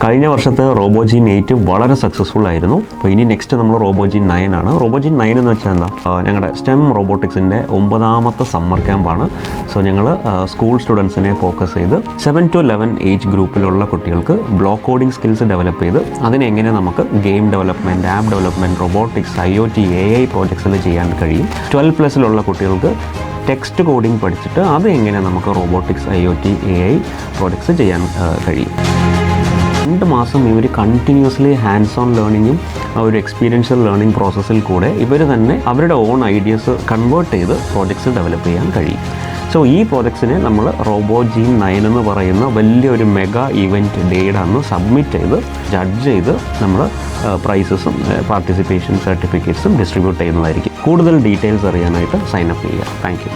കഴിഞ്ഞ വർഷത്തെ റോബോജീൻ 8 വളരെ സക്സസ്ഫുൾ ആയിരുന്നു. അപ്പോൾ ഇനി നെക്സ്റ്റ് നമ്മൾ റോബോജീൻ 9 ആണ്. റോബോജീൻ 9 എന്ന് വെച്ചാൽ എന്താ, ഞങ്ങളുടെ സ്റ്റെം റോബോട്ടിക്സിൻ്റെ 9ാമത്തെ സമ്മർ ക്യാമ്പാണ്. സോ ഞങ്ങൾ സ്കൂൾ സ്റ്റുഡൻസിനെ ഫോക്കസ് ചെയ്ത് 7 to 11 ഏജ് ഗ്രൂപ്പിലുള്ള കുട്ടികൾക്ക് ബ്ലോക്ക് കോഡിംഗ് സ്കിൽസ് ഡെവലപ്പ് ചെയ്ത് അതിനെങ്ങനെ നമുക്ക് game development, app development, robotics, IoT, AI പ്രോജക്ട്സിൽ ചെയ്യാൻ കഴിയും. 12+ കുട്ടികൾക്ക് ടെക്സ്റ്റ് കോഡിംഗ് പഠിച്ചിട്ട് അത് എങ്ങനെ നമുക്ക് റോബോട്ടിക്സ്, IoT, AI പ്രോജക്ട്സ് ചെയ്യാൻ കഴിയും. 2 മാസം ഇവർ കണ്ടിന്യൂസ്ലി ഹാൻഡ്സ് ഓൺ ലേണിങ്ങും ഒരു എക്സ്പീരിയൻഷ്യൽ ലേണിംഗ് പ്രോസസ്സിൽ കൂടെ ഇവർ തന്നെ അവരുടെ ഓൺ ഐഡിയാസ് കൺവേർട്ട് ചെയ്ത് പ്രോജക്ട്സ് ഡെവലപ്പ് ചെയ്യാൻ കഴിയും. സോ ഈ പ്രോജക്ട്സിനെ നമ്മൾ റോബോജീൻ 9 എന്ന് പറയുന്ന വലിയൊരു മെഗാ ഇവൻറ്റ് ഡേയുടെ അന്ന് സബ്മിറ്റ് ചെയ്ത് ജഡ്ജ് ചെയ്ത് നമ്മൾ പ്രൈസസും പാർട്ടിസിപ്പേഷൻ സർട്ടിഫിക്കറ്റ്സും ഡിസ്ട്രിബ്യൂട്ട് ചെയ്യുന്നതായിരിക്കും. കൂടുതൽ ഡീറ്റെയിൽസ് അറിയാനായിട്ട് സൈൻ അപ്പ് ചെയ്യുക. Thank you.